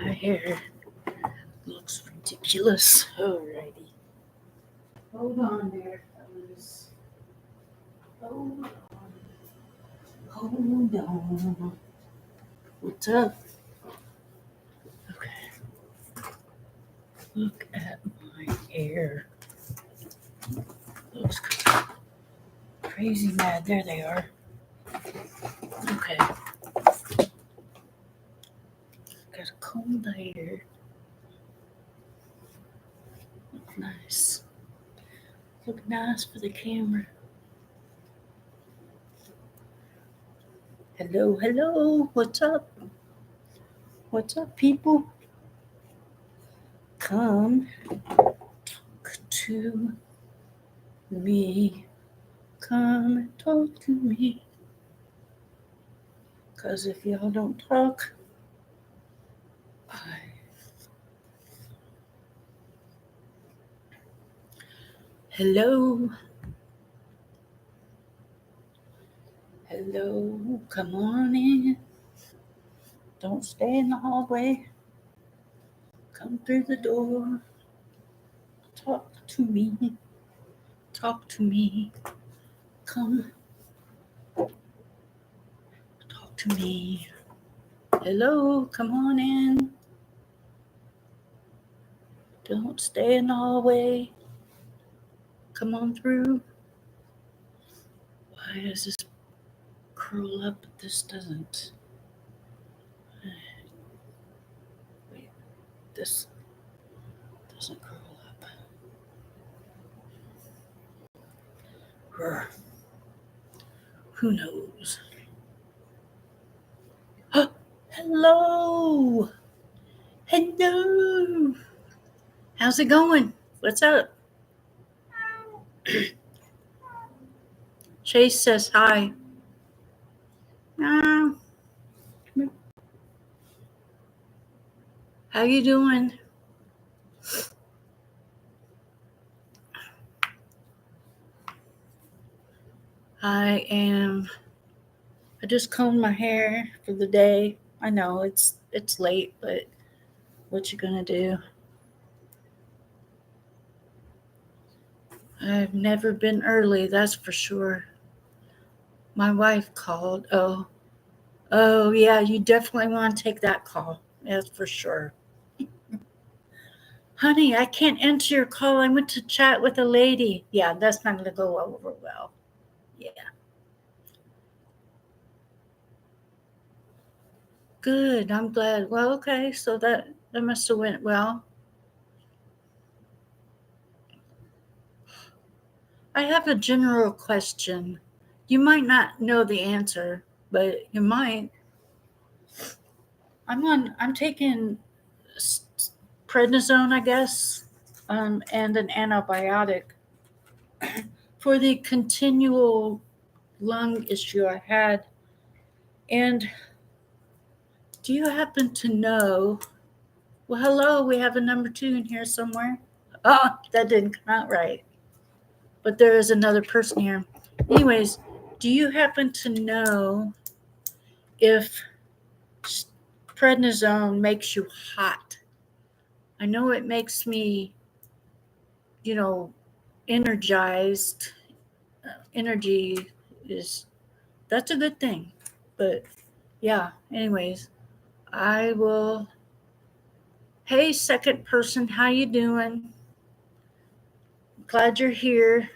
My hair looks ridiculous. Alrighty. Hold on there, fellas. Hold on. Hold on. What's up? Okay. Look at my hair. Looks crazy mad. There they are. Okay. Got a comb the hair. Look nice. Look nice for the camera. Hello, hello. What's up? What's up, people? Come talk to me. Come and talk to me. 'Cause if y'all don't talk, hello. Hello. Come on in. Don't stay in the hallway. Come through the door. Talk to me. Talk to me. Come. Talk to me. Hello. Come on in. Don't stay in the hallway. Come on through. Why does this curl up? This doesn't. Wait. This doesn't curl up. Grr. Who knows? Hello. Hello. How's it going? What's up? Chase says hi. How you doing? I just combed my hair for the day. I know it's late, but what you gonna do? I've never been early, that's for sure. My wife called. Oh yeah, you definitely want to take that call. That's for sure. Honey, I can't answer your call. I went to chat with a lady. Yeah, that's not gonna go over well. Yeah. Good. I'm glad. Well, okay. So that must have went well. I have a general question. You might not know the answer, but you might. I'm taking prednisone, I guess, and an antibiotic for the continual lung issue I had. And do you happen to know? Well, hello, we have a number 2 in here somewhere. Oh, that didn't come out right. But there is another person here. Anyways, do you happen to know if prednisone makes you hot? I know it makes me, energized. Energy that's a good thing. But yeah, anyways, I will. Hey, second person, how you doing? Glad you're here.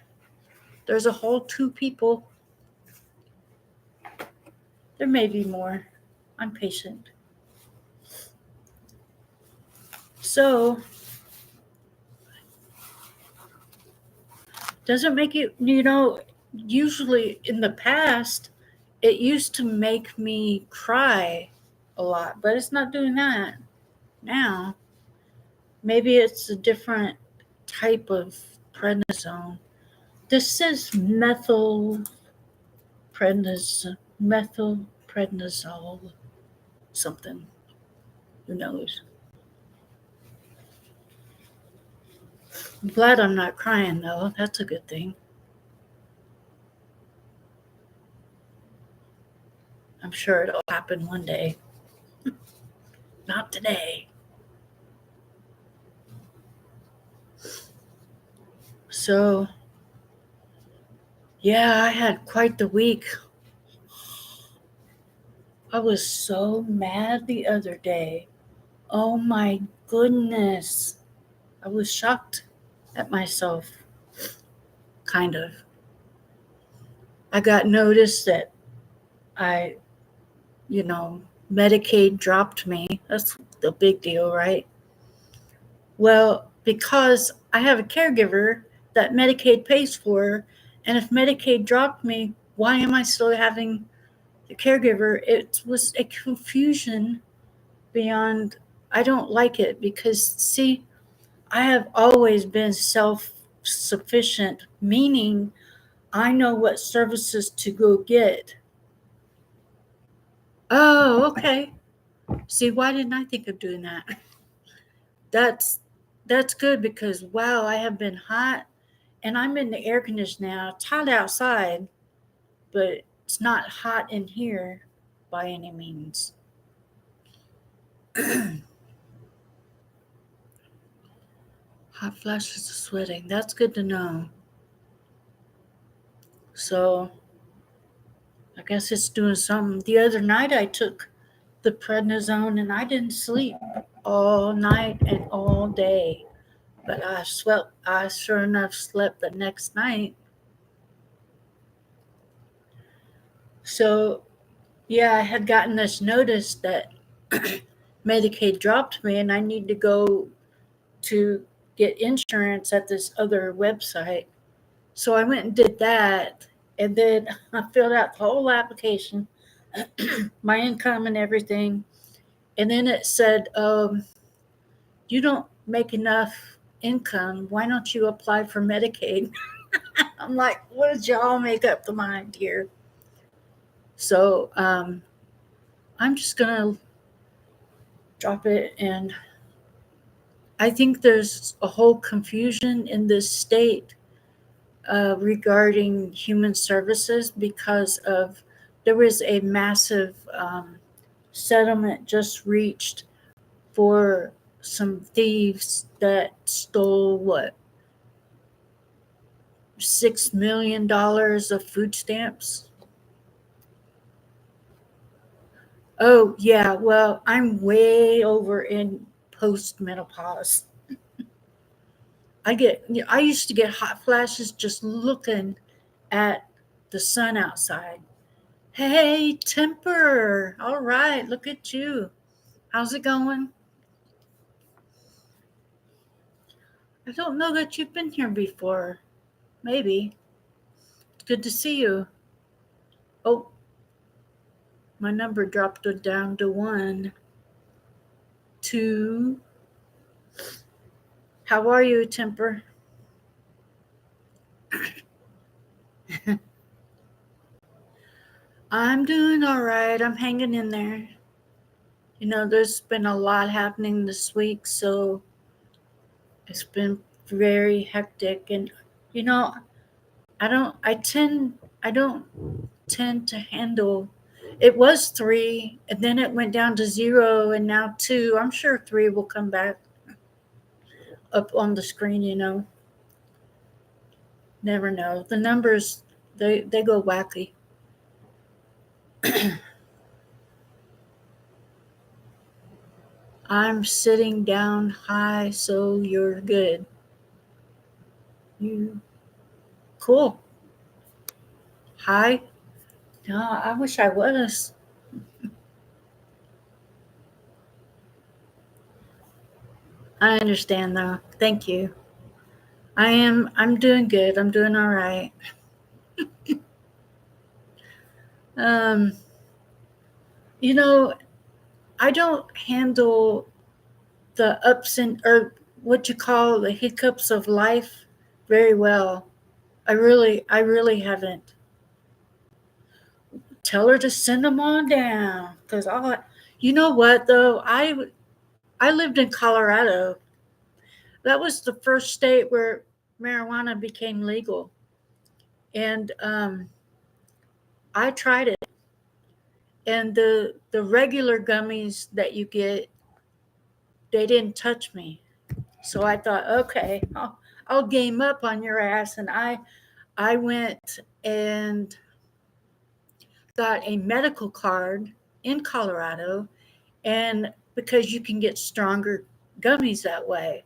There's a whole 2 people. There may be more. I'm patient. So, doesn't make it, usually in the past, it used to make me cry a lot, but it's not doing that now. Maybe it's a different type of prednisone. This says methylprednisol, something. Who knows? I'm glad I'm not crying though. That's a good thing. I'm sure it'll happen one day. Not today. So, yeah, I had quite the week. I was so mad the other day. Oh my goodness. I was shocked at myself, kind of. I got notice that I, you know, Medicaid dropped me. That's the big deal, right? Well, because I have a caregiver that Medicaid pays for, and if Medicaid dropped me, why am I still having the caregiver? It was a confusion beyond, I don't like it because, see, I have always been self sufficient, meaning I know what services to go get. Oh, okay. See, why didn't I think of doing that? That's that's good because wow, I have been hot and I'm in the air conditioner now. It's hot outside, but it's not hot in here by any means. Hot flashes of sweating. That's good to know. So I guess it's doing something. The other night I took the prednisone and I didn't sleep all night and all day. But I sure enough slept the next night. So yeah, I had gotten this notice that Medicaid dropped me and I need to go to get insurance at this other website. So I went and did that. And then I filled out the whole application, my income and everything. And then it said, you don't make enough income. Why don't you apply for Medicaid? I'm like, what did y'all make up the mind here? So I'm just going to drop it. And I think there's a whole confusion in this state regarding human services because of there was a massive settlement just reached for some thieves that stole what $6 million of food stamps. Oh yeah, well I'm way over in postmenopause. I used to get hot flashes just looking at the sun outside. Hey, Temper. All right, look at you. How's it going? I don't know that you've been here before. Maybe. It's good to see you. Oh, my number dropped down to 1, 2. How are you, Temper? I'm doing all right. I'm hanging in there. There's been a lot happening this week, so it's been very hectic. And you know, I don't tend to handle. It was 3, and then it went down to 0, and now 2. I'm sure 3 will come back up on the screen. Never know. The numbers, they go wacky. I'm sitting down high, so you're good. You cool. Hi. No, I wish I was. I understand though. Thank you. I'm doing good. I'm doing all right. Um, you know, I don't handle the ups and or what you call the hiccups of life very well. I really haven't. Tell her to send them on down, cause you know what though, I lived in Colorado. That was the first state where marijuana became legal, and I tried it. And the regular gummies that you get, they didn't touch me. So I thought, okay, I'll game up on your ass. And I went and got a medical card in Colorado, and because you can get stronger gummies that way.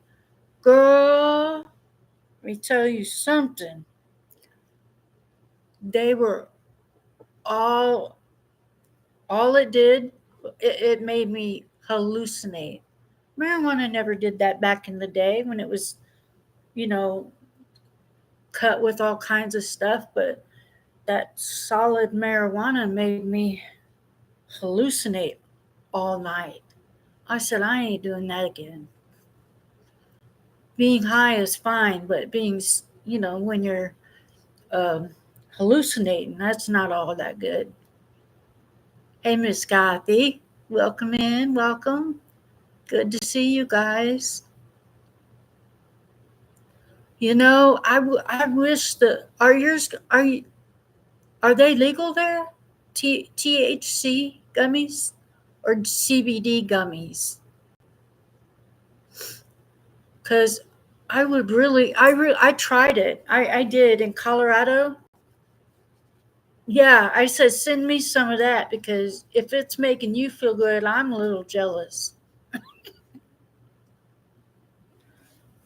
Girl, let me tell you something. They were all it did, it made me hallucinate. Marijuana never did that back in the day when it was, you know, cut with all kinds of stuff, but that solid marijuana made me hallucinate all night. I said, I ain't doing that again. Being high is fine, but being, when you're um, hallucinating, that's not all that good. Hey, Miss Kathy, welcome in, welcome. Good to see you guys. I wish are they legal there? THC gummies or CBD gummies? Because I tried it. I did in Colorado. Yeah, I said, send me some of that because if it's making you feel good, I'm a little jealous.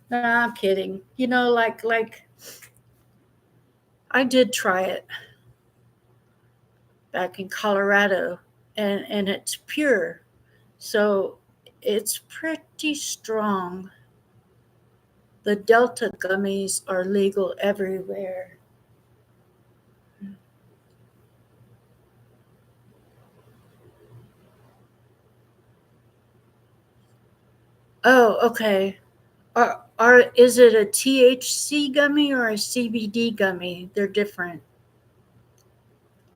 No, I'm kidding. Like I did try it back in Colorado, and it's pure, so it's pretty strong. The Delta gummies are legal everywhere. Oh, okay. Is it a THC gummy or a CBD gummy? They're different.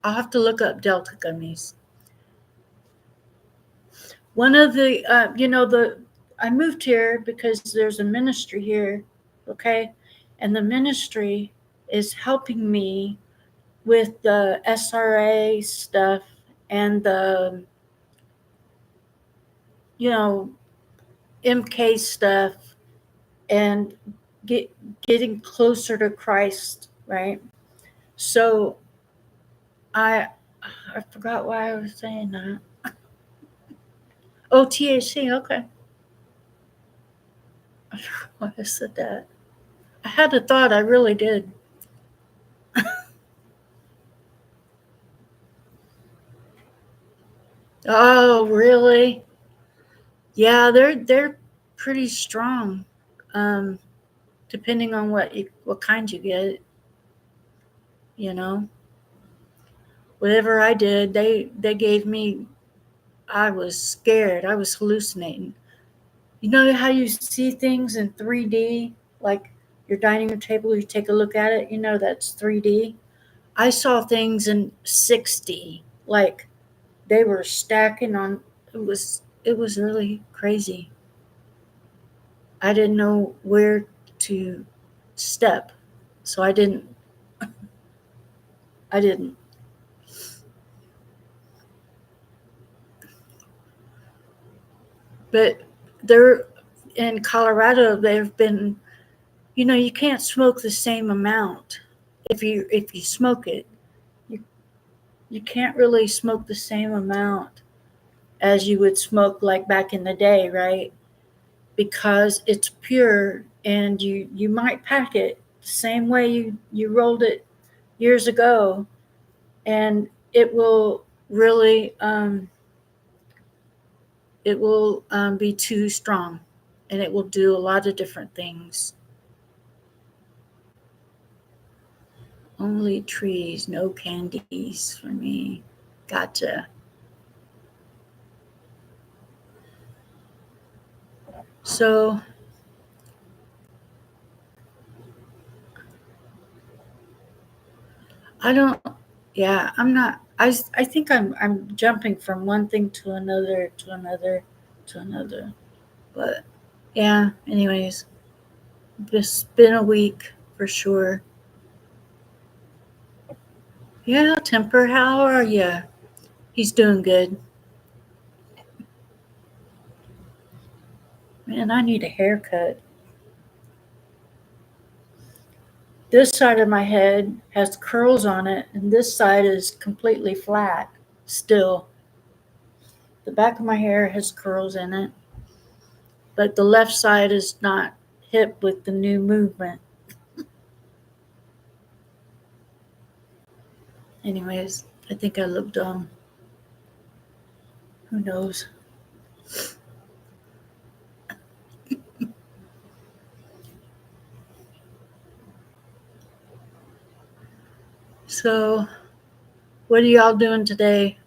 I'll have to look up Delta gummies. One of the I moved here because there's a ministry here, okay, and the ministry is helping me with the SRA stuff and the you know MK stuff and getting closer to Christ, right? So I I forgot why I was saying that. Oh, THC, okay. I forgot why I said that. I had a thought, I really did. Oh, really? Yeah, they're pretty strong. Um, Depending on what kind you get, you know. Whatever I did, they gave me. I was scared. I was hallucinating. You know how you see things in 3D, like your dining room table. You take a look at it. That's 3D. I saw things in 6D, like they were stacking on. It was really crazy. I didn't know where to step, so I didn't. But they're in Colorado. They've been, you can't smoke the same amount if you smoke it. You you can't really smoke the same amount as you would smoke like back in the day, right? Because it's pure, and you might pack it the same way you rolled it years ago, and it will be too strong, and it will do a lot of different things. Only trees, no candies for me. Gotcha. So I don't. Yeah, I'm not. I think I'm jumping from one thing to another to another to another. But yeah. Anyways, it's been a week for sure. Yeah, Temper, how are you? He's doing good. Man, I need a haircut. This side of my head has curls on it, and this side is completely flat still. The back of my hair has curls in it, but the left side is not hip with the new movement. Anyways, I think I look dumb. Who knows? So, what are y'all doing today?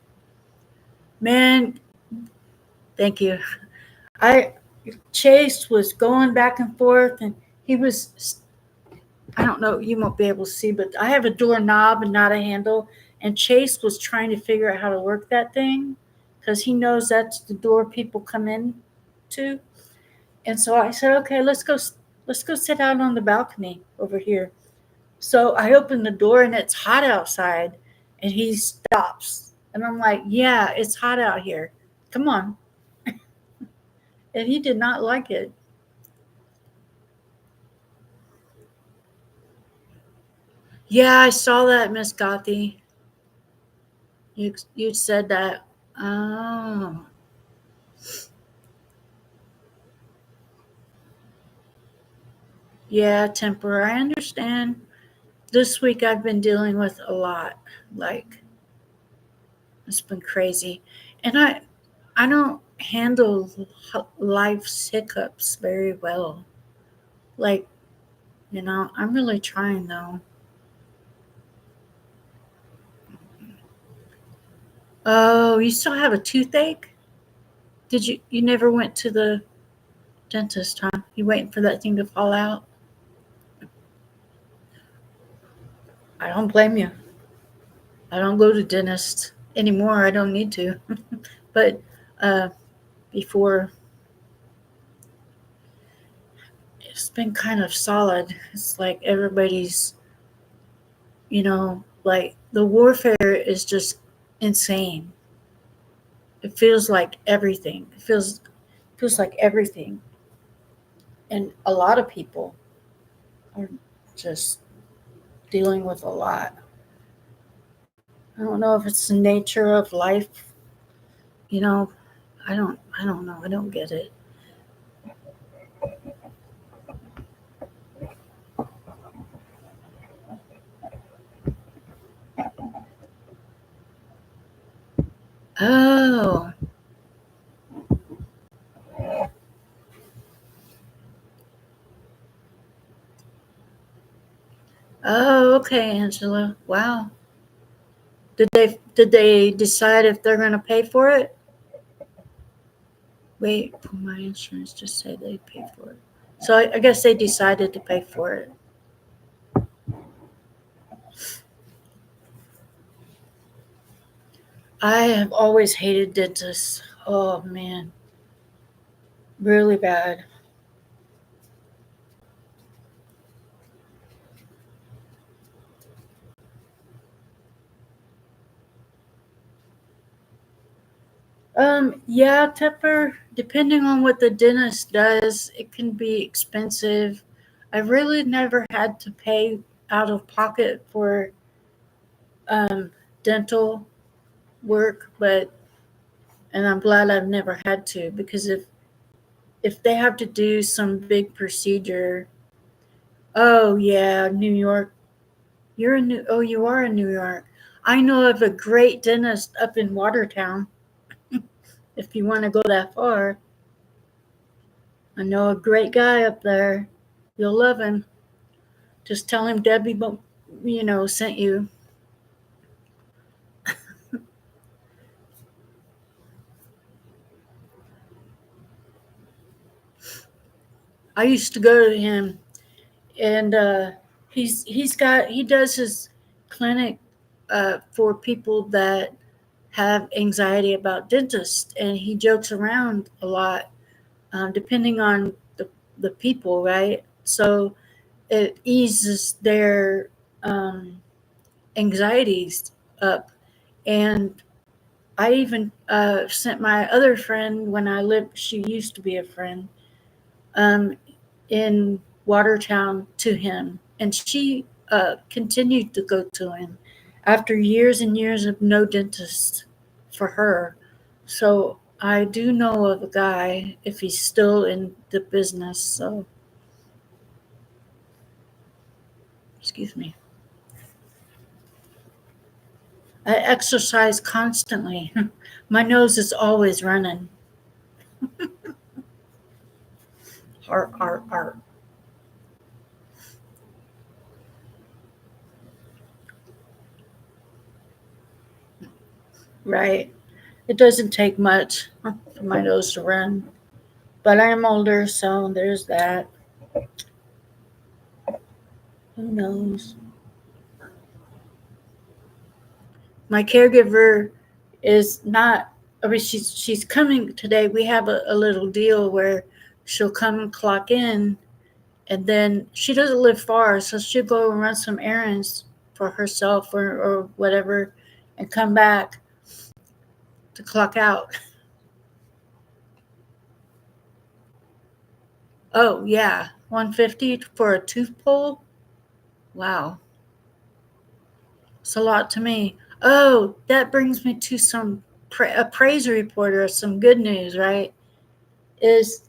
Man, thank you. I Chase was going back and forth, and he was, I don't know, you won't be able to see, but I have a door knob and not a handle, and Chase was trying to figure out how to work that thing because he knows that's the door people come in to. And so I said, okay, let's go sit out on the balcony over here. So I open the door and it's hot outside, and he stops. And I'm like, yeah, it's hot out here. Come on. And he did not like it. Yeah, I saw that, Miss Gothi. You said that. Oh. Yeah, temper. I understand. This week I've been dealing with a lot. Like, it's been crazy. And I don't handle life's hiccups very well. Like, I'm really trying though. Oh, you still have a toothache? You never went to the dentist, huh? You waiting for that thing to fall out? I don't blame you. I don't go to dentists anymore. I don't need to. But uh, before, it's been kind of solid. It's like everybody's, like the warfare is just insane. It feels like everything. It feels like everything, and a lot of people are just dealing with a lot. I don't know if it's the nature of life. You know, I don't know. I don't get it. Oh, oh, okay, Angela. Wow. Did they decide if they're gonna pay for it? Wait, for my insurance just say they pay for it. So I guess they decided to pay for it. I have always hated dentists. Oh man, really bad. Yeah, Tepper, depending on what the dentist does, it can be expensive. I really never had to pay out of pocket for um, dental work, and I'm glad I've never had to, because if they have to do some big procedure, oh yeah, New York, you are in New York. I know of a great dentist up in Watertown. If you want to go that far, I know a great guy up there. You'll love him. Just tell him Debbie, sent you. I used to go to him, and he does his clinic for people that have anxiety about dentists, and he jokes around a lot, depending on the people, right? So it eases their um, anxieties up. And I even sent my other friend when I lived, she used to be a friend. um, in Watertown to him, and she continued to go to him after years and years of no dentist for her. So I do know of a guy, if he's still in the business. So, excuse me. I exercise constantly. My nose is always running. Art. Right. It doesn't take much for my nose to run. But I'm older, so there's that. Who knows? My caregiver is not. I mean, she's coming today. We have a little deal where she'll come and clock in, and then she doesn't live far, so she'll go and run some errands for herself or whatever, and come back to clock out. Oh yeah, 150 for a tooth pull. Wow, it's a lot to me. Oh, that brings me to a praise report or some good news, right? Is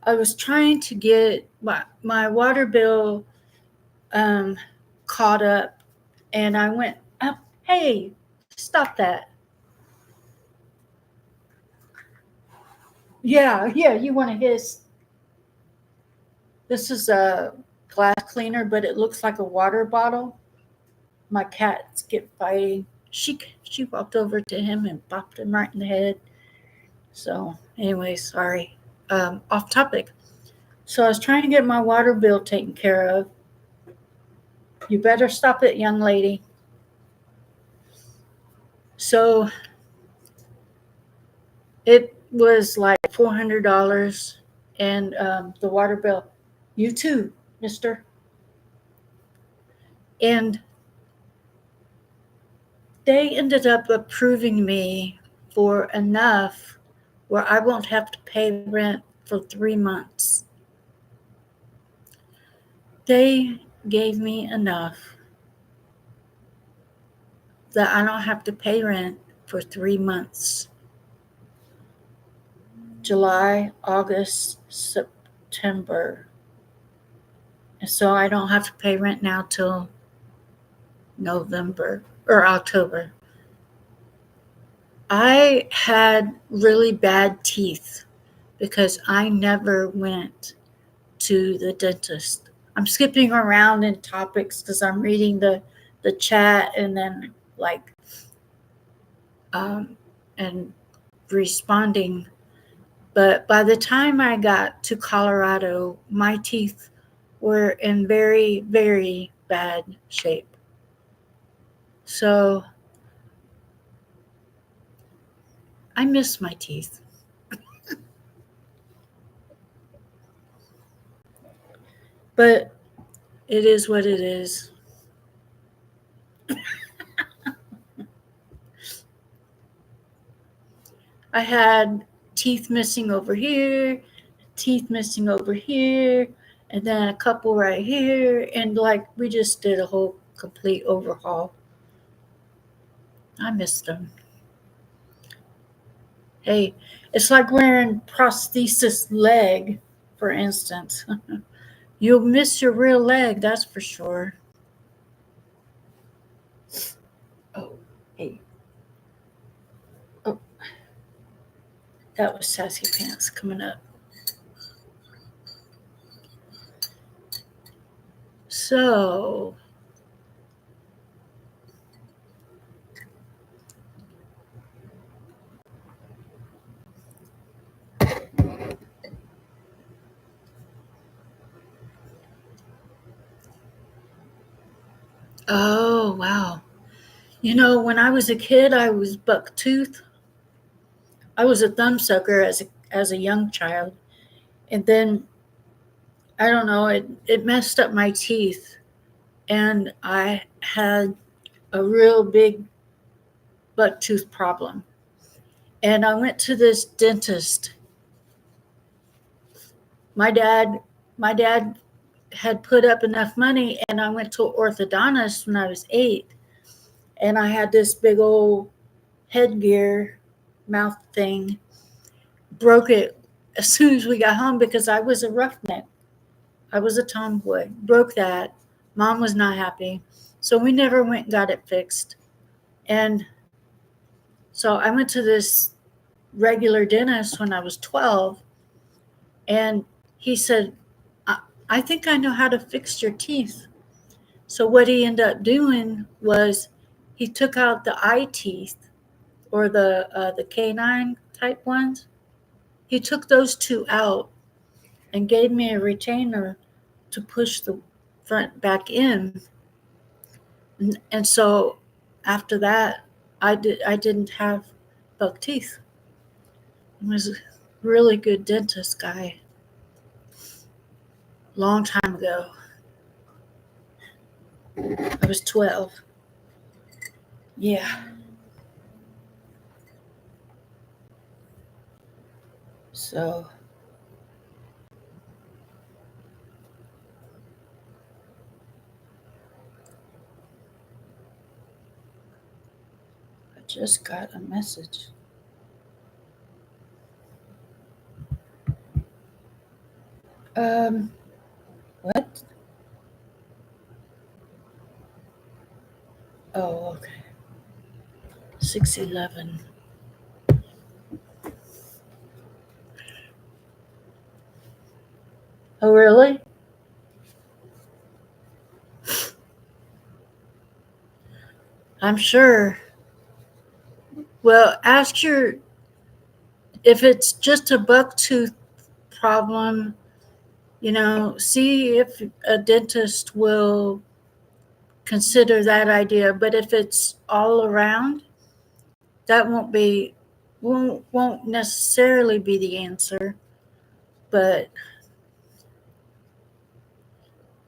I was trying to get my water bill um, caught up, and I went up. Hey, stop that! Yeah, you want to hiss? This is a glass cleaner, but it looks like a water bottle. My cats get fighting. She walked over to him and bopped him right in the head. So anyway, sorry. Off topic. So I was trying to get my water bill taken care of. You better stop it, young lady. So it was like $400, and the water bill. You too, Mister. And they ended up approving me for enough where I won't have to pay rent for 3 months. They gave me enough that I don't have to pay rent for 3 months. July, August, September. And so I don't have to pay rent now till November or October. I had really bad teeth because I never went to the dentist. I'm skipping around in topics because I'm reading the chat and then like um, and responding. But by the time I got to Colorado, my teeth were in very, very bad shape. So I miss my teeth. But it is what it is. I had teeth missing over here, teeth missing over here, and then a couple right here. And like we just did a whole complete overhaul. I miss them. Hey, it's like wearing prosthesis leg, for instance. You'll miss your real leg, that's for sure. Oh, hey. Oh, that was Sassy Pants coming up. So, oh, wow. You know, when I was a kid, I was buck tooth. I was a thumb sucker as a young child. And then, I don't know, it messed up my teeth. And I had a real big buck tooth problem. And I went to this dentist. my dad my dad had put up enough money, and I went to an orthodontist when I was 8, and I had this big old headgear mouth thing. Broke it as soon as we got home because I was a roughneck. I was a tomboy. Broke that. Mom was not happy. So we never went and got it fixed. And so I went to this regular dentist when I was 12, and he said, I think I know how to fix your teeth. So what he ended up doing was he took out the eye teeth, or the canine type ones. He took those two out and gave me a retainer to push the front back in. And so after that, I didn't have buck teeth. He was a really good dentist guy. Long time ago. I was 12. Yeah. So I just got a message. What? Oh, okay. 6:11. Oh, really? I'm sure. Well, ask your, if it's just a buck tooth problem, see if a dentist will consider that idea. But if it's all around, that won't necessarily be the answer. But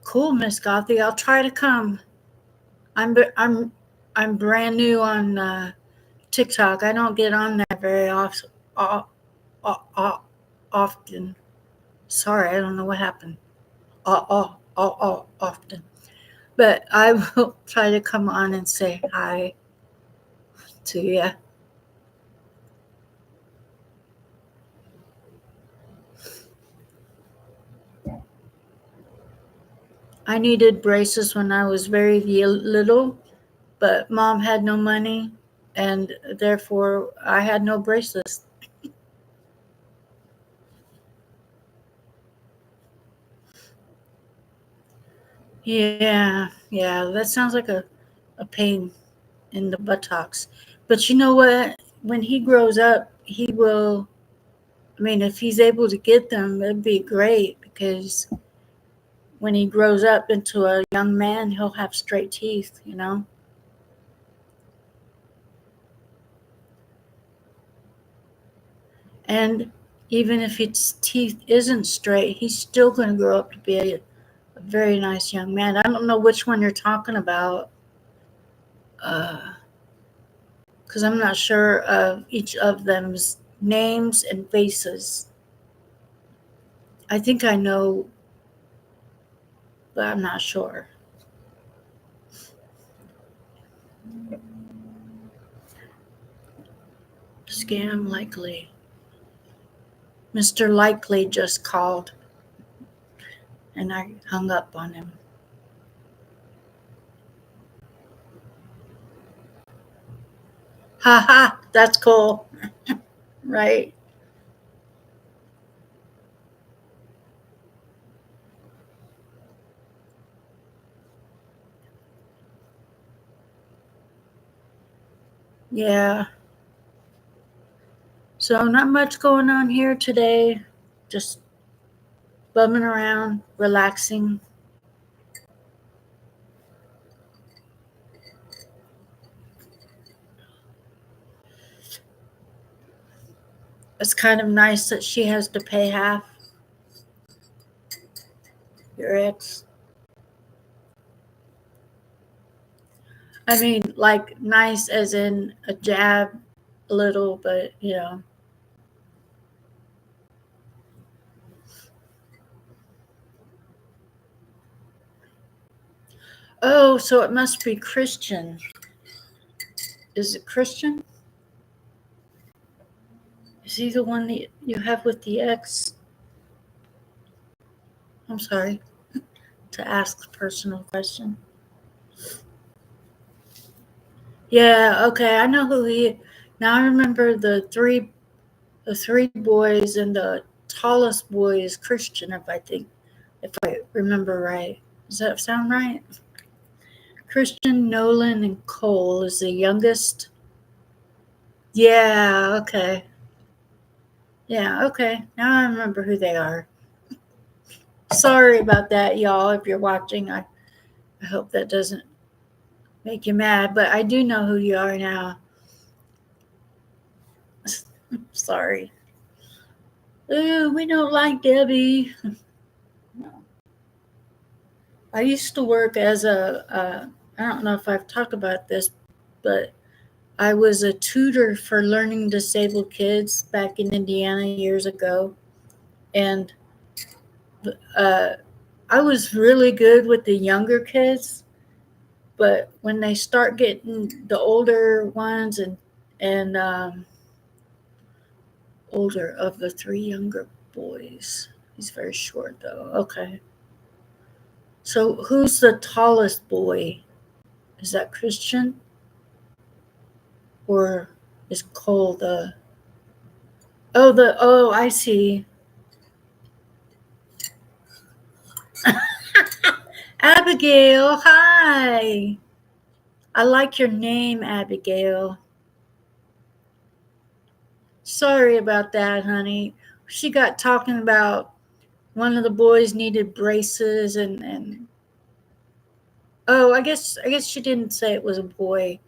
cool, Miss Gothy. I'll try to come. I'm brand new on TikTok. I don't get on there very often. Sorry, I don't know what happened. Often. But I will try to come on and say hi to you. I needed braces when I was very little, but Mom had no money, and therefore I had no braces. Yeah, that sounds like a pain in the buttocks. But you know what? When he grows up, he will. I mean, if he's able to get them, it'd be great because when he grows up into a young man, he'll have straight teeth. And even if his teeth isn't straight, he's still going to grow up to be a very nice young man. I don't know which one you're talking about, because I'm not sure of each of them's names and faces. I think I know, but I'm not sure. Scam likely. Mr. Likely just called, and I hung up on him. Ha ha, that's cool. Right? Yeah. So, not much going on here today. Just bumming around, relaxing. It's kind of nice that she has to pay half, your ex. I mean, like, nice as in a jab, a little, but. Oh, so it must be Christian. Is it Christian? Is he the one that you have with the X? I'm sorry to ask a personal question. Yeah, okay, I know who he is. Now I remember the three boys, and the tallest boy is Christian, if I remember right. Does that sound right? Christian, Nolan, and Cole is the youngest. Yeah, okay. Yeah, okay. Now I remember who they are. Sorry about that, y'all. If you're watching, I hope that doesn't make you mad, but I do know who you are now. Sorry. Ooh, we don't like Debbie. No. I used to work as I don't know if I've talked about this, but I was a tutor for learning disabled kids back in Indiana years ago. And uh, I was really good with the younger kids, but when they start getting the older ones and older of the three younger boys, he's very short though. Okay. So who's the tallest boy? Is that Christian? Or is Cole the oh, I see. Abigail, hi. I like your name, Abigail. Sorry about that, honey. She got talking about one of the boys needed braces and oh, I guess she didn't say it was a boy.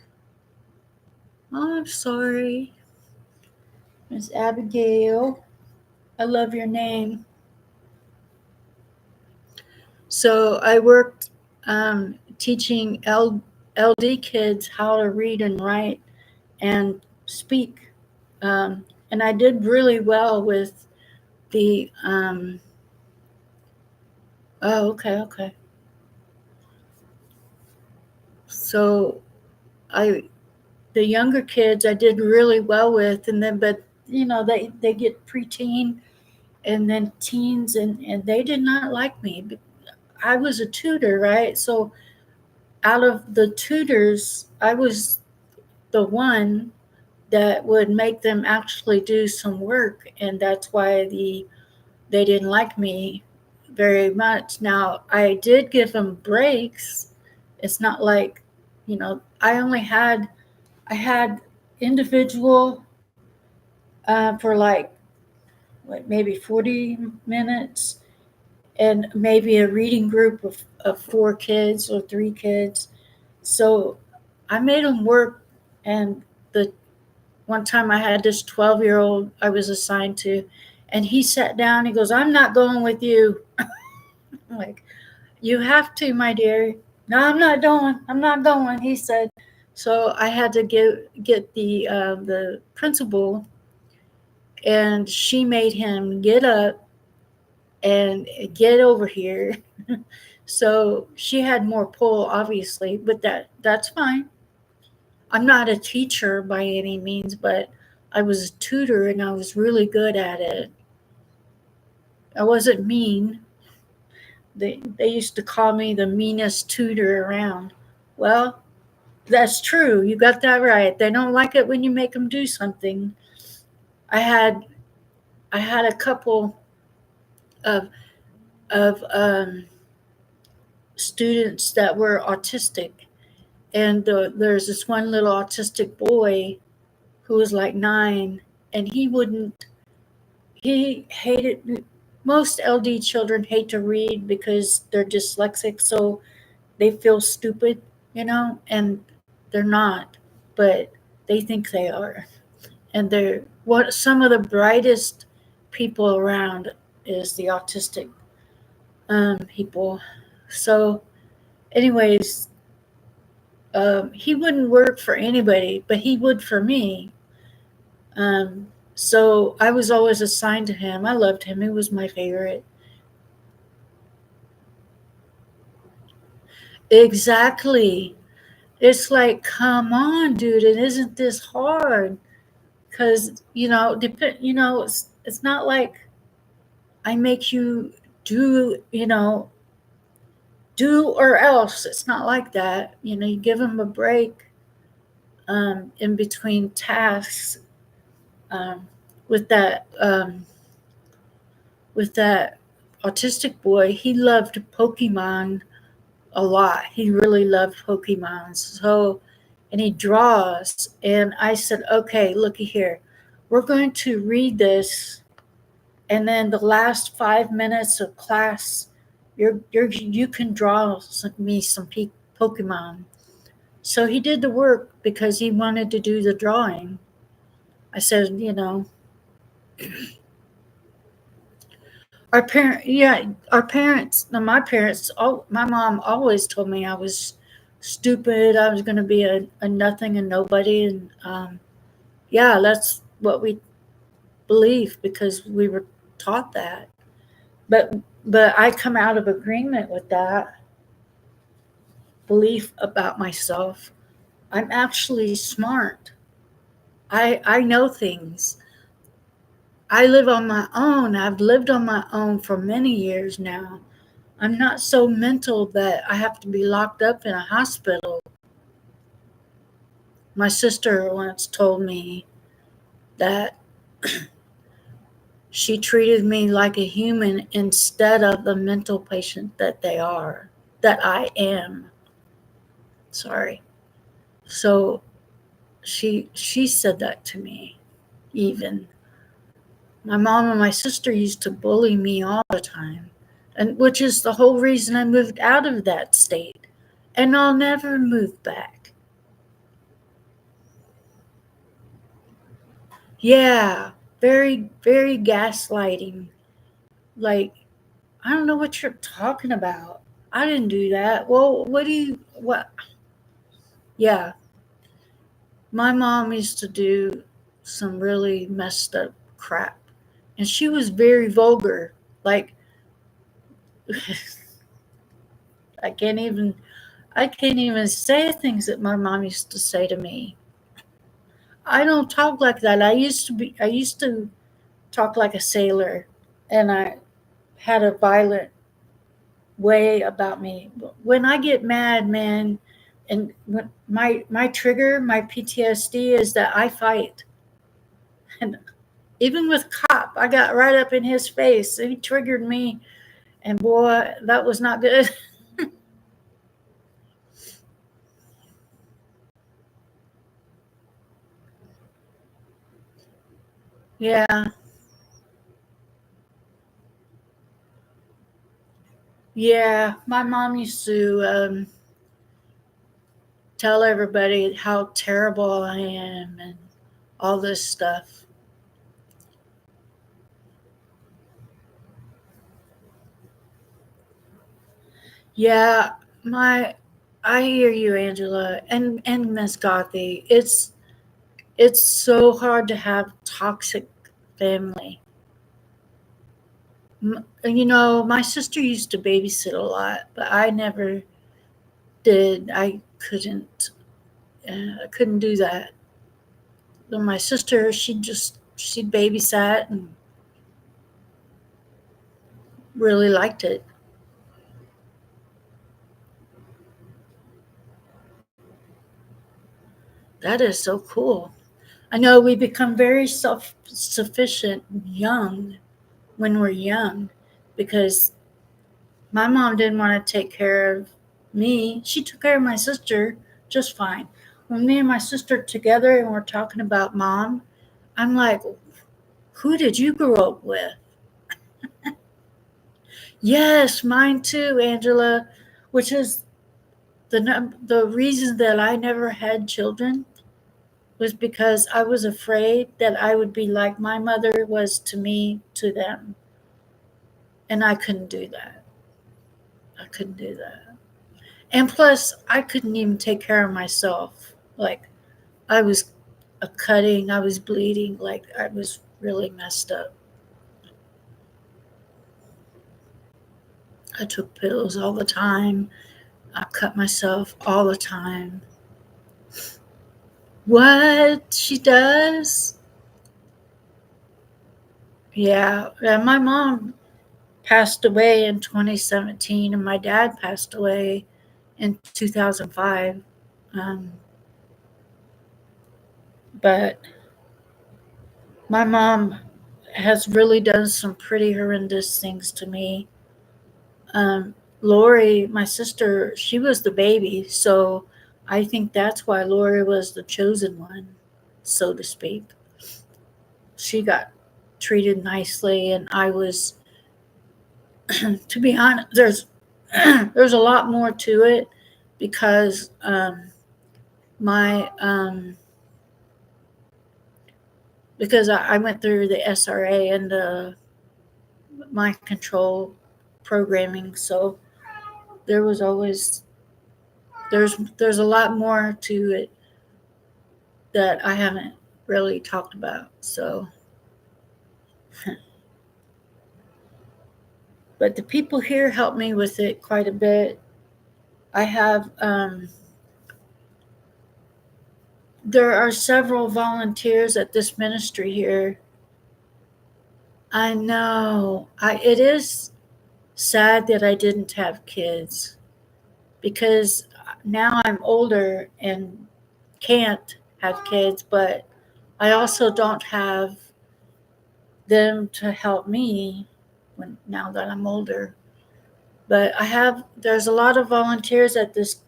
Oh, I'm sorry. Miss Abigail. I love your name. So I worked teaching LD kids how to read and write and speak. And I did really well with the oh, okay. So I the younger kids I did really well with, and then but they get preteen and then teens, and they did not like me. I was a tutor, right? So out of the tutors, I was the one that would make them actually do some work, and that's why they didn't like me very much. Now I did give them breaks. It's not like, I had individual for like what, maybe 40 minutes, and maybe a reading group of four kids or three kids. So I made them work. And the one time I had this 12-year-old I was assigned to, and he sat down. He goes, "I'm not going with you." I'm like, "You have to, my dear." "No, I'm not going. I'm not going," he said. So I had to get the principal, and she made him get up and get over here. So she had more pull, obviously, but that's fine. I'm not a teacher by any means, but I was a tutor and I was really good at it. I wasn't mean. They used to call me the meanest tutor around. Well, that's true. You got that right. They don't like it when you make them do something. I had I had a couple of of students that were autistic, and there's this one little autistic boy who was like 9, and he hated. Most LD children hate to read because they're dyslexic, so they feel stupid, and they're not, but they think they are. And they're what some of the brightest people around is the autistic people. So, anyways, he wouldn't work for anybody, but he would for me. So I was always assigned to him. I loved him. He was my favorite. Exactly. It's like, come on, dude, and isn't this hard? Because it's not like I make you do do or else. It's not like that. You give them a break in between tasks. Um, with that autistic boy, he loved Pokemon a lot. He really loved Pokemon. So, and he draws. And I said, okay, looky here. We're going to read this, and then the last 5 minutes of class, you can draw me some Pokemon. So he did the work because he wanted to do the drawing. I said, our parents, my parents, my mom always told me I was stupid. I was going to be a nothing and nobody, and yeah, that's what we believe because we were taught that. But but I come out of agreement with that belief about myself. I'm actually smart. I know things. I live on my own. I've lived on my own for many years now. I'm not so mental that I have to be locked up in a hospital. My sister once told me that she treated me like a human instead of the mental patient that I am. Sorry. So she said that to me even. My mom and my sister used to bully me all the time, and which is the whole reason I moved out of that state. And I'll never move back. Yeah, very, very gaslighting. Like, I don't know what you're talking about. I didn't do that. Well, what? Yeah, my mom used to do some really messed up crap. And she was very vulgar. Like, I can't even I can't even say things that my mom used to say to me. I don't talk like that. I used to talk like a sailor, and I had a violent way about me. When I get mad, man, and when my trigger, my PTSD is that I fight. And even with cop, I got right up in his face. He triggered me, and boy, that was not good. Yeah, yeah. My mom used to tell everybody how terrible I am and all this stuff. Yeah, my I hear you, Angela, and Miss Gothy. It's so hard to have toxic family. My sister used to babysit a lot, but I never did. I couldn't do that. But my sister, she babysat and really liked it. That is so cool. I know we become very self sufficient young when we're young because my mom didn't want to take care of me. She took care of my sister just fine. When me and my sister together and we're talking about mom, I'm like, who did you grow up with? Yes, mine too, Angela, which is the reason that I never had children was because I was afraid that I would be like my mother was to me to them, and I couldn't do that. I couldn't do that. And plus, I couldn't even take care of myself. Like, I was I was bleeding, like, I was really messed up. I took pills all the time. I cut myself all the time. What she does? Yeah, my mom passed away in 2017, and my dad passed away in 2005. Um, but my mom has really done some pretty horrendous things to me. Lori, my sister, she was the baby, so I think that's why Lori was the chosen one, so to speak. She got treated nicely, and I was, to be honest, there's a lot more to it because my because I went through the SRA and the mind control programming, so there was always there's a lot more to it that I haven't really talked about. So, but the people here help me with it quite a bit. I have there are several volunteers at this ministry here. I know. It is sad that I didn't have kids because now I'm older and can't have kids, but I also don't have them to help me now that I'm older. But there's a lot of volunteers at this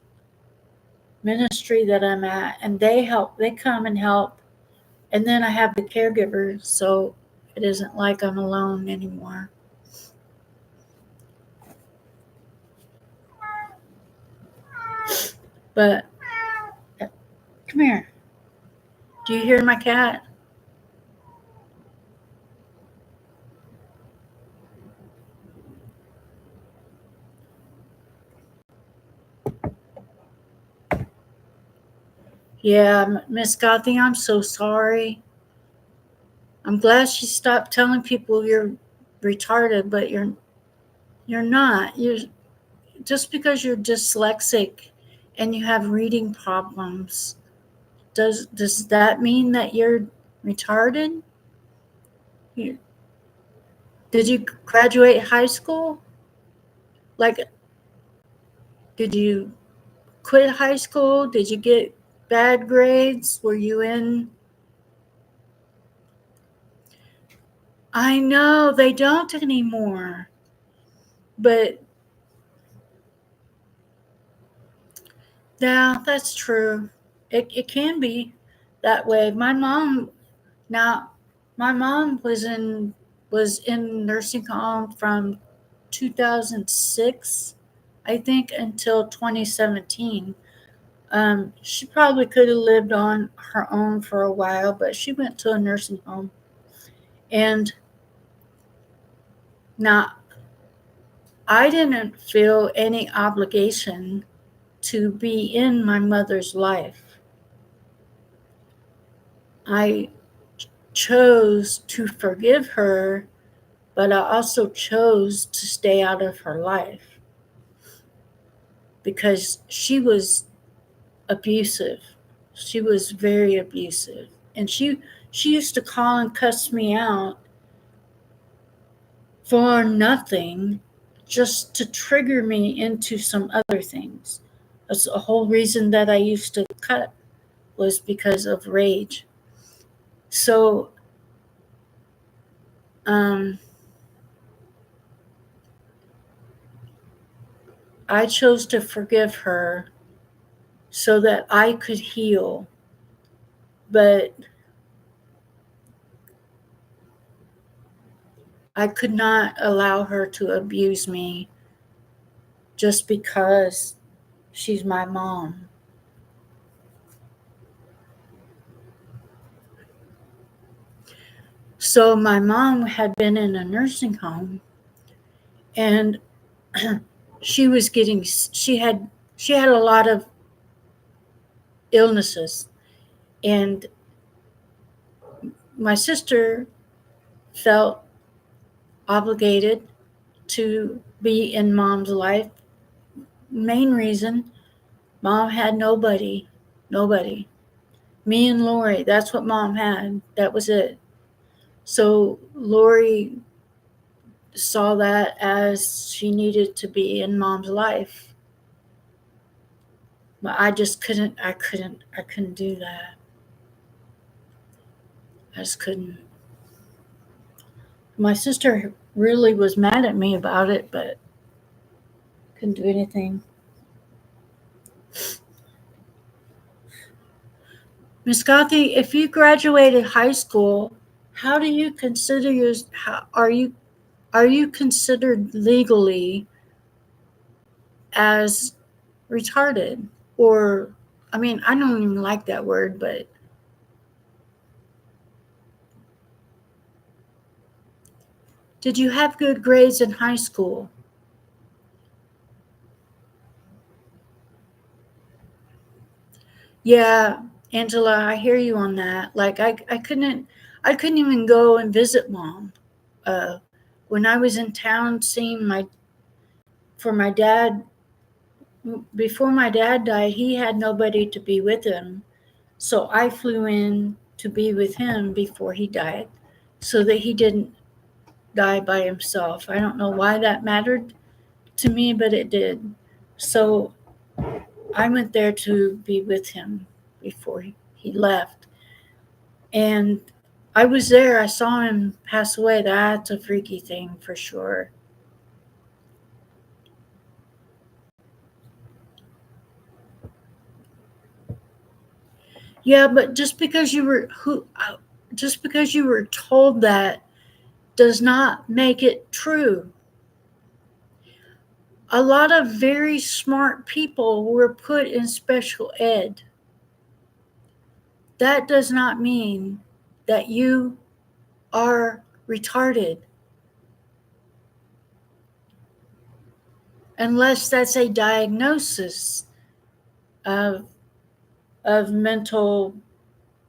ministry that I'm at, and they come and help. And then I have the caregiver, so it isn't like I'm alone anymore. But come here. Do you hear my cat? Yeah, Miss Gothy, I'm so sorry. I'm glad she stopped telling people you're retarded, but you're not. You're just because you're dyslexic and you have reading problems. Does that mean that you're retarded? You, did you graduate high school? Like, did you quit high school? Did you get bad grades? Were you in? I know they don't anymore, but yeah, that's true. It can be that way. Now, my mom was in nursing home from 2006, I think, until 2017. She probably could have lived on her own for a while, but she went to a nursing home. And now I didn't feel any obligation to be in my mother's life. I chose to forgive her, but I also chose to stay out of her life because she was abusive. She was very abusive. And she used to call and cuss me out for nothing, just to trigger me into some other things. That's the whole reason that I used to cut was because of rage. So um, I chose to forgive her so that I could heal. But I could not allow her to abuse me just because she's my mom. So my mom had been in a nursing home, and she had a lot of illnesses, and my sister felt obligated to be in mom's life main reason. Mom had nobody. Nobody. Me and Lori, that's what Mom had. That was it. So Lori saw that as she needed to be in Mom's life. But I just couldn't do that. I just couldn't. My sister really was mad at me about it, but couldn't do anything. Miss Gothi, if you graduated high school, how do you consider are you considered legally as retarded? Or I mean, I don't even like that word, but did you have good grades in high school? Yeah, Angela, I hear you on that. Like I couldn't even go and visit Mom. Uh, when I was in town seeing for my dad, before my dad died, he had nobody to be with him. So I flew in to be with him before he died so that he didn't die by himself. I don't know why that mattered to me, but it did. So I went there to be with him before he left. And I was there. I saw him pass away. That's a freaky thing for sure. Yeah, but just because you were told that does not make it true. A lot of very smart people were put in special ed. That does not mean that you are retarded unless that's a diagnosis of mental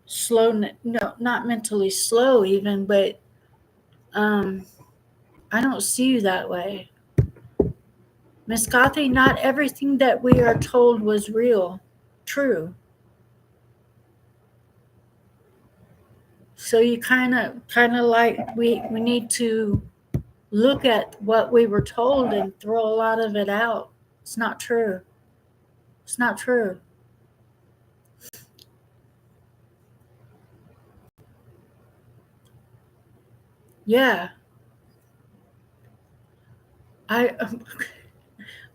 slowness. No, not mentally slow even, but um, I don't see you that way. Miss Gothi, not everything that we are told was true. So you kind of like we need to look at what we were told and throw a lot of it out. It's not true. It's not true. Yeah. I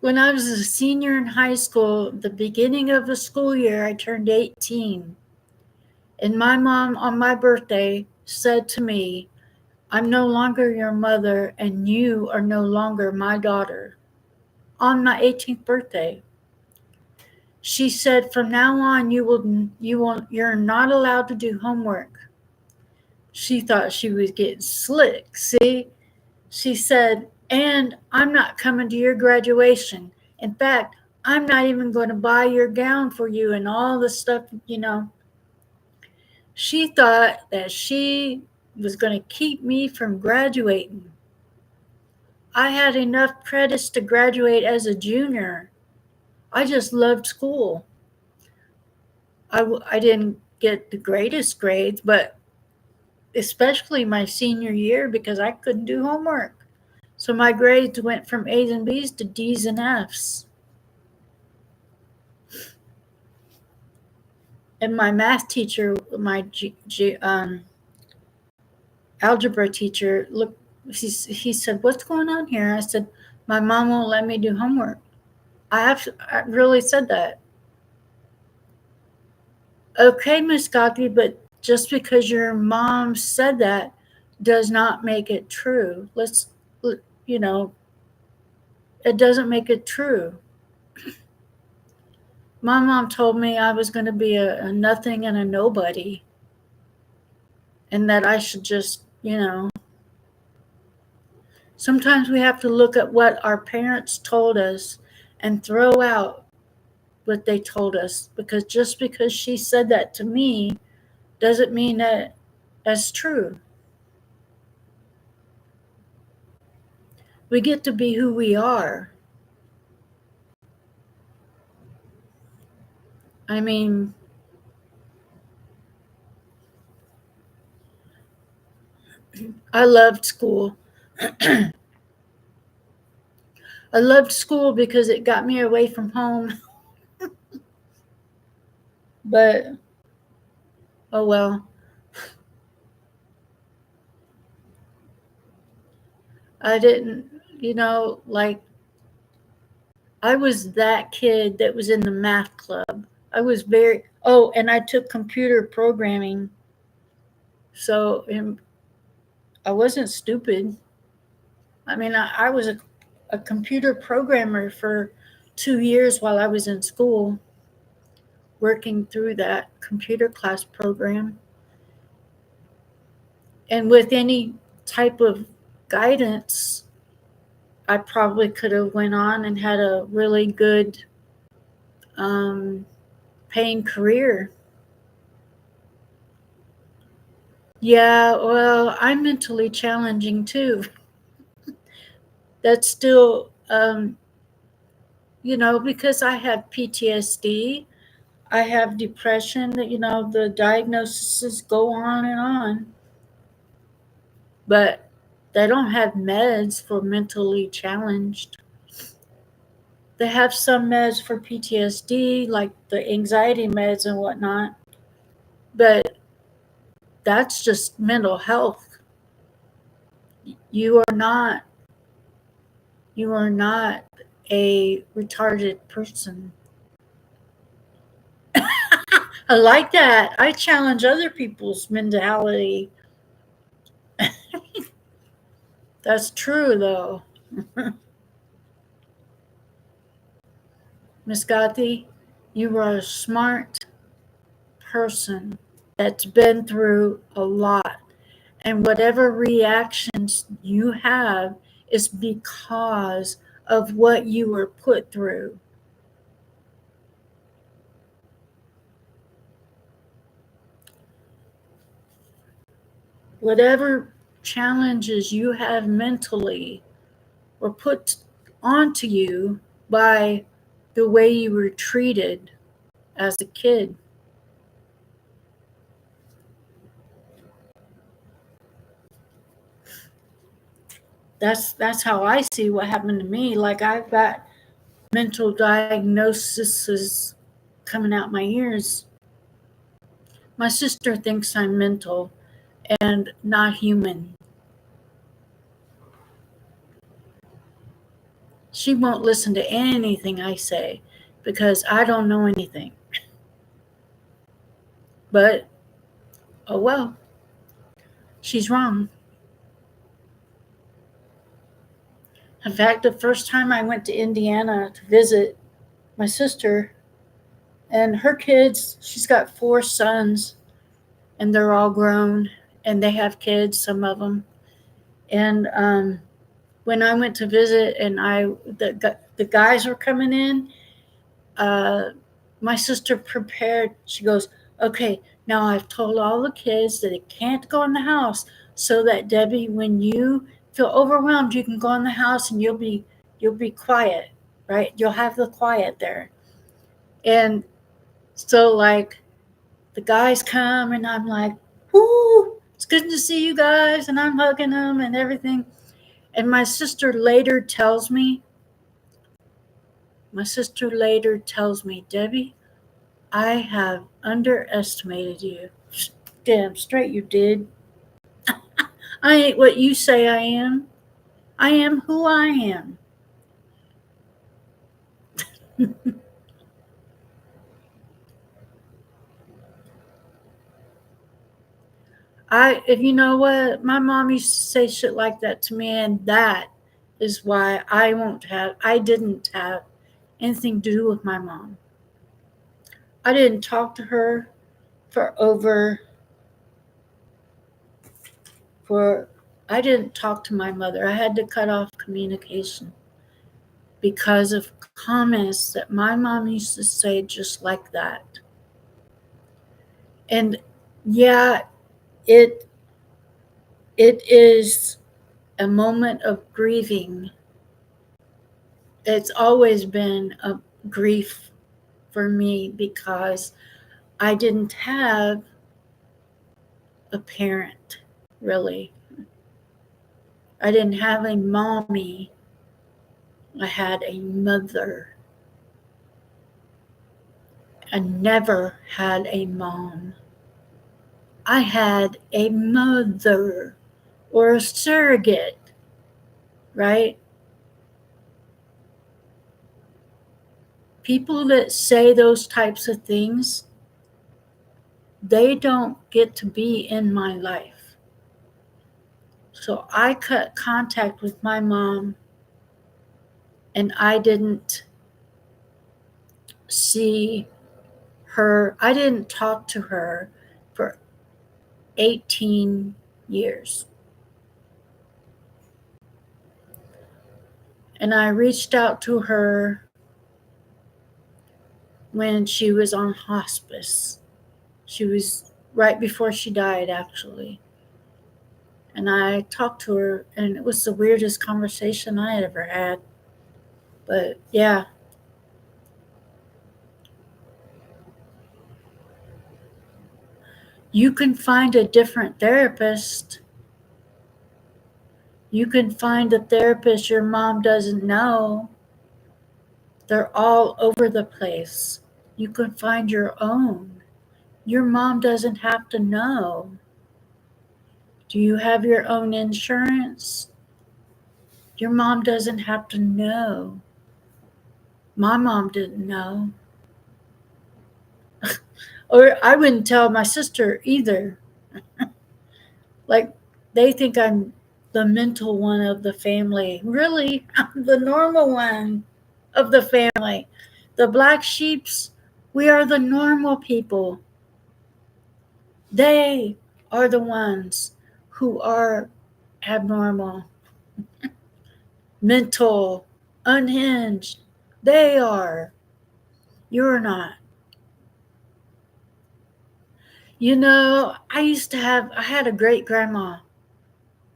when I was a senior in high school, the beginning of the school year, I turned 18. And my mom on my birthday said to me, "I'm no longer your mother and you are no longer my daughter." On my 18th birthday. She said, "From now on you're not allowed to do homework." She thought she was getting slick. See? She said, "And I'm not coming to your graduation. In fact, I'm not even going to buy your gown for you and all the stuff. She thought that she was going to keep me from graduating. I had enough credits to graduate as a junior. I just loved school. I didn't get the greatest grades, but especially my senior year because I couldn't do homework. So my grades went from A's and B's to D's and F's. And my math teacher, my algebra teacher, looked. He said, "What's going on here?" I said, "My mom won't let me do homework." I really said that. Okay, Miss Gotti, but just because your mom said that does not make it true. You know, it doesn't make it true. My mom told me I was going to be a nothing and a nobody, and that I should just. Sometimes we have to look at what our parents told us and throw out what they told us because just because she said that to me doesn't mean that that's true. We get to be who we are. I mean, I loved school. I loved school because it got me away from home. But oh well. I didn't, like I was that kid that was in the math club. I was and I took computer programming. So I wasn't stupid. I mean, I was a computer programmer for 2 years while I was in school, working through that computer class program. And with any type of guidance, I probably could have went on and had a really good um, paying career. Yeah, well, I'm mentally challenging too. That's still, because I have PTSD, I have depression, that, the diagnoses go on and on, but they don't have meds for mentally challenged. They have some meds for PTSD, like the anxiety meds and whatnot, but that's just mental health. You are not you are not a retarded person. I like that. I challenge other people's mentality. That's true though. Miss Gothi, you are a smart person that's been through a lot. And whatever reactions you have is because of what you were put through. Whatever challenges you have mentally were put onto you by the way you were treated as a kid. That's how I see what happened to me. Like I've got mental diagnoses coming out my ears. My sister thinks I'm mental and not human. She won't listen to anything I say because I don't know anything. But oh well, she's wrong. In fact, the first time I went to Indiana to visit my sister and her kids, she's got 4 sons and they're all grown and they have kids, some of them. And when I went to visit and the guys were coming in, uh, my sister prepared. She goes, "Okay, now I've told all the kids that it can't go in the house, so that Debbie, when you feel overwhelmed, you can go in the house and you'll be quiet, right? You'll have the quiet there." And so like the guys come and I'm like, "Whoo, it's good to see you guys," and I'm hugging them and everything. And my sister later tells me, "Debbie, I have underestimated you." Damn straight you did. I ain't what you say I am. I am who I am. If you know what, my mom used to say shit like that to me, and that is why I didn't have anything to do with my mom. I didn't talk to her for over, for, I didn't talk to my mother. I had to cut off communication because of comments that my mom used to say just like that. And yeah, it it is a moment of grieving. It's always been a grief for me because I didn't have a parent, really. I didn't have a mommy. I had a mother. I never had a mom. I had a mother or a surrogate, right? People that say those types of things, they don't get to be in my life. So I cut contact with my mom and I didn't see her, I didn't talk to her for 18 years. And I reached out to her when she was on hospice. She was right before she died, actually. And I talked to her, and it was the weirdest conversation I had ever had. But yeah. You can find a different therapist. You can find a therapist your mom doesn't know. They're all over the place. You can find your own. Your mom doesn't have to know. Do you have your own insurance? Your mom doesn't have to know. My mom didn't know. Or I wouldn't tell my sister either. Like, they think I'm the mental one of the family. Really, I'm the normal one of the family. The black sheeps, we are the normal people. They are the ones who are abnormal, mental, unhinged. They are. You're not. You know, I had a great grandma.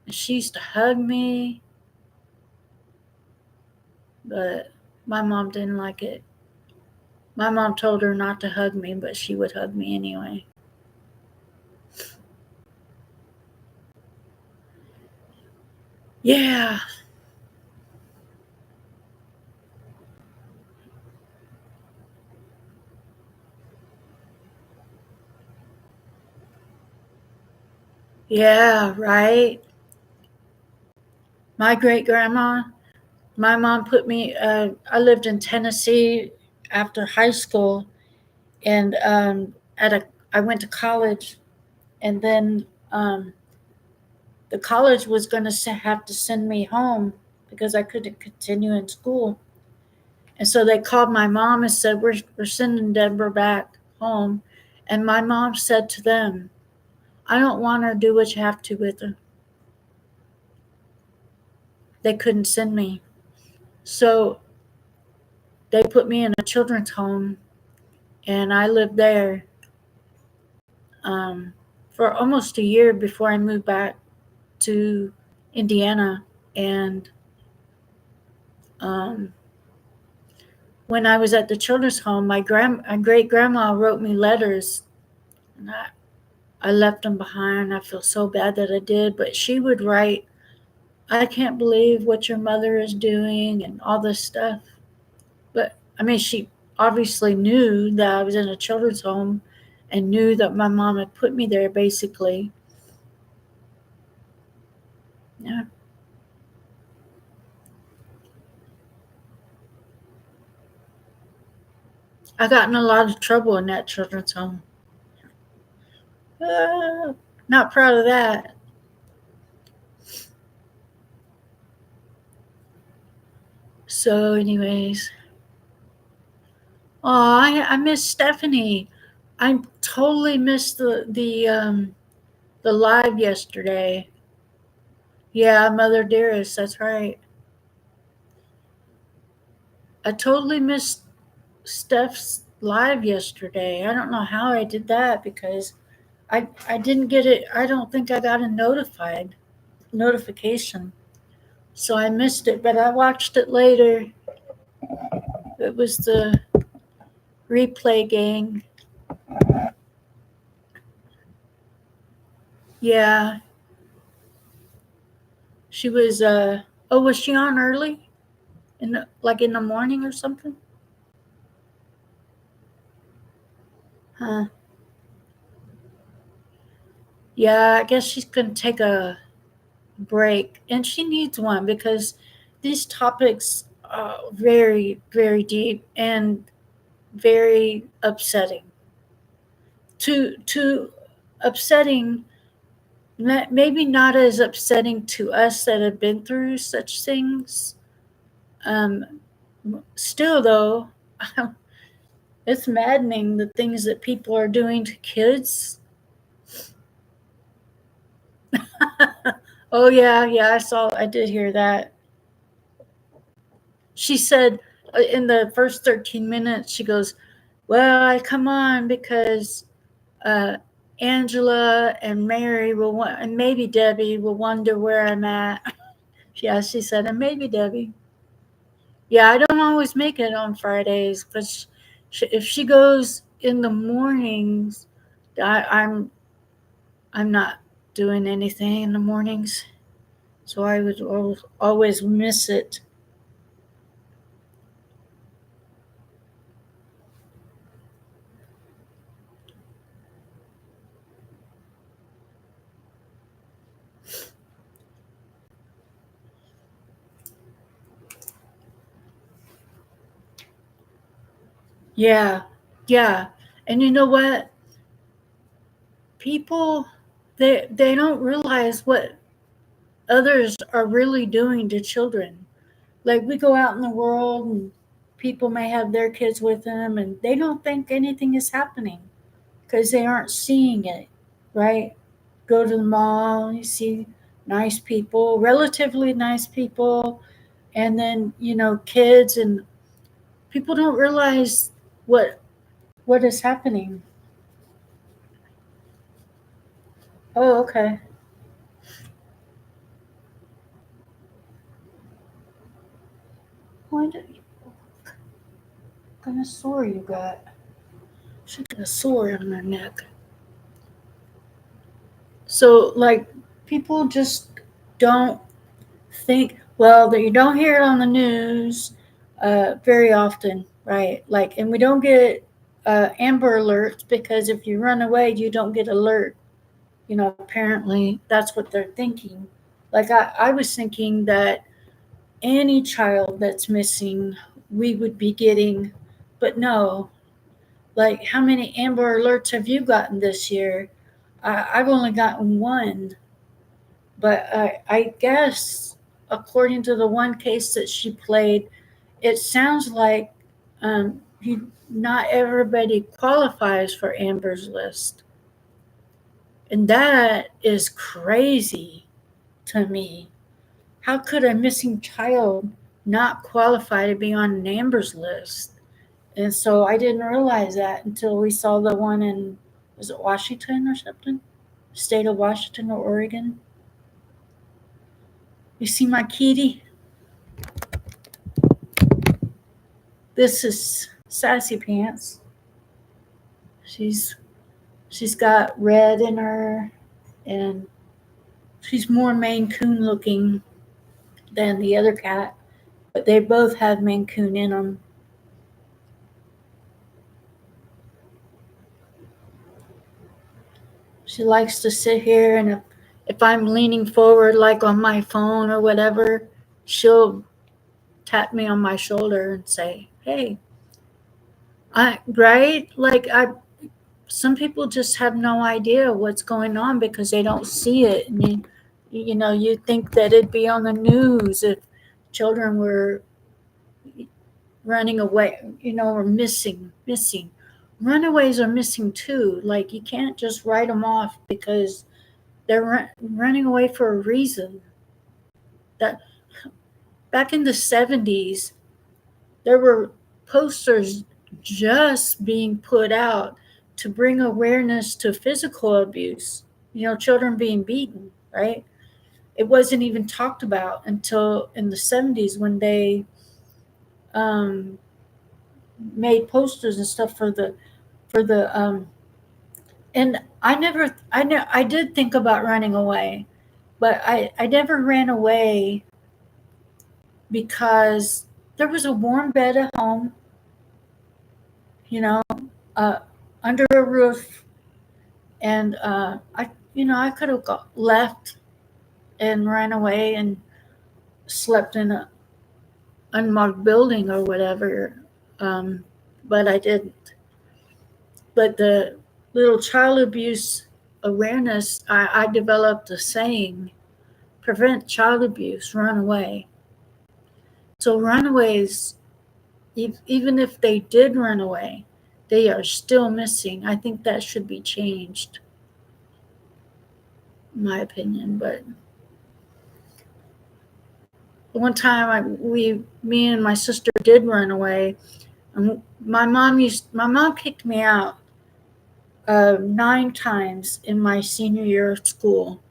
She used to hug me, but my mom didn't like it. My mom told her not to hug me, but she would hug me anyway. Yeah. Yeah, right. My great grandma, my mom put me, I lived in Tennessee after high school, and I went to college, and then the college was going to have to send me home because I couldn't continue in school. And so they called my mom and said, we're sending Deborah back home. And my mom said to them, I don't want her to do what you have to with her. They couldn't send me. So they put me in a children's home, and I lived there um, for almost a year before I moved back to Indiana. And um, when I was at the children's home, my great grandma wrote me letters, and I left them behind. I feel so bad that I did, but she would write, I can't believe what your mother is doing and all this stuff. But I mean, she obviously knew that I was in a children's home and knew that my mom had put me there, basically. Yeah. I got in a lot of trouble in that children's home. Uh, Not proud of that. So, anyways, oh, I miss Stephanie. I totally missed the live yesterday. Yeah, Mother Dearest, that's right. I totally missed Steph's live yesterday. I don't know how I did that because I didn't get it. I don't think I got a notification. So I missed it, but I watched it later. It was the Replay gang. Yeah. She was was she on early? In the morning or something? Huh. Yeah, I guess she's gonna take a break. And she needs one because these topics are very, very deep and very upsetting. To upsetting, maybe not as upsetting to us that have been through such things. Um, Still, though, it's maddening the things that people are doing to kids. Oh yeah, I did hear that. She said in the first 13 minutes, she goes, "Well, I come on because uh, Angela and Mary and maybe Debbie will wonder where I'm at." Yeah, she said, and maybe Debbie. Yeah, I don't always make it on Fridays, but if she goes in the mornings, I'm not doing anything in the mornings, so I would always miss it. Yeah, yeah, and you know what? People, they don't realize what others are really doing to children. Like we go out in the world and people may have their kids with them and they don't think anything is happening because they aren't seeing it, right? Go to the mall, you see nice people, relatively nice people, and then, kids, and people don't realize what is happening. Oh, okay. What kind of sore you got? She got a sore on her neck. So, like, people just don't think, well, that you don't hear it on the news very often, right? Like, and we don't get Amber Alerts because if you run away, you don't get alert. Apparently that's what they're thinking. Like, I was thinking that any child that's missing, we would be getting, but no. Like, how many Amber Alerts have you gotten this year? I've only gotten one. But I guess, according to the one case that she played, it sounds like not everybody qualifies for Amber's List. And that is crazy to me. How could a missing child not qualify to be on an Amber's List? And so I didn't realize that until we saw the one in, was it Washington or something? State of Washington or Oregon? You see my kitty? This is Sassy Pants. She's she's got red in her, and she's more Maine Coon looking than the other cat, but they both have Maine Coon in them. She likes to sit here, and if I'm leaning forward, like on my phone or whatever, she'll tap me on my shoulder and say, "Hey." Right? Like, some people just have no idea what's going on because they don't see it. And you think that it'd be on the news if children were running away, or missing. Runaways are missing too. Like, you can't just write them off because they're running away for a reason. That back in the 70s, there were posters just being put out to bring awareness to physical abuse, children being beaten, right? It wasn't even talked about until in the 70s when they um, made posters and stuff for the and I did think about running away, but I never ran away because there was a warm bed at home, you know, uh, under a roof, and I could have left and ran away and slept in a unmarked building or whatever, um, but I didn't. But the little child abuse awareness, I developed a saying: prevent child abuse, run away. So runaways, even if they did run away, they are still missing. I think that should be changed, in my opinion. But one time, me and my sister did run away. And my mom kicked me out 9 times in my senior year of school,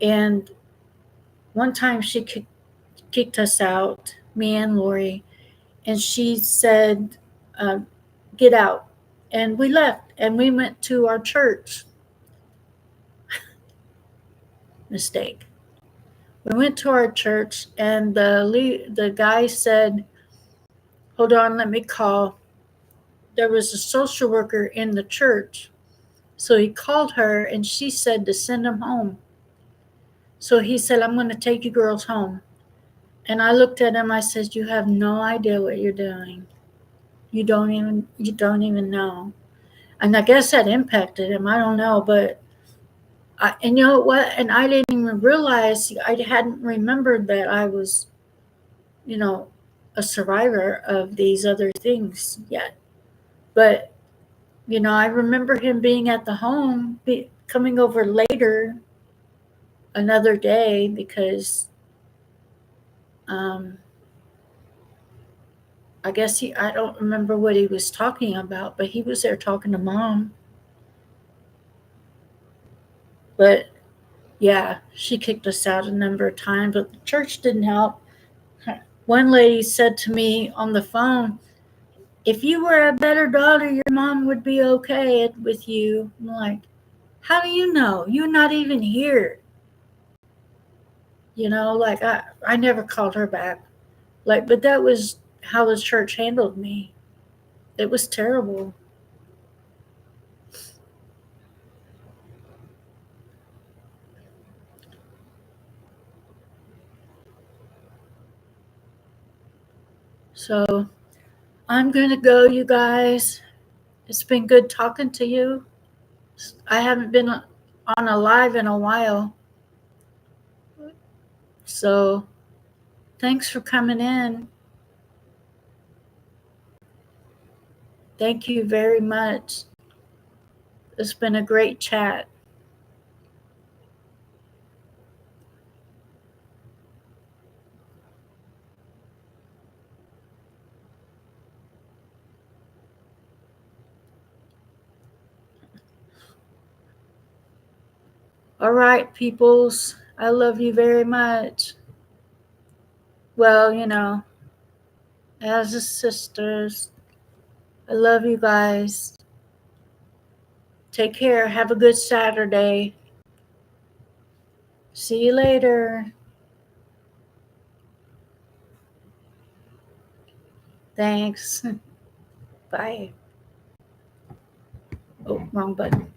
and one time she kicked us out, me and Lori, and she said, uh, "Get out," and we left, and we went to our church. Mistake. We went to our church, and the guy said, "Hold on, let me call." There was a social worker in the church, so he called her, and she said to send him home. So he said, "I'm going to take you girls home." And I looked at him. I said, "You have no idea what you're doing. You don't even know." And I guess that impacted him. I don't know, but and you know what? And I didn't even realize, I hadn't remembered that I was, you know, a survivor of these other things yet. But I remember him being at the home, coming over later, another day, because um, I guess I don't remember what he was talking about, but he was there talking to mom. But yeah, she kicked us out a number of times, but the church didn't help. One lady said to me on the phone, "If you were a better daughter, your mom would be okay with you." I'm like, "How do you know? You're not even here." Like I never called her back. But that was how the church handled me. It was terrible. So I'm going to go, you guys. It's been good talking to you. I haven't been on a live in a while. So thanks for coming in. Thank you very much. It's been a great chat. All right, peoples. I love you very much. Well, as a sisters, I love you guys. Take care. Have a good Saturday. See you later. Thanks. Bye. Oh, wrong button.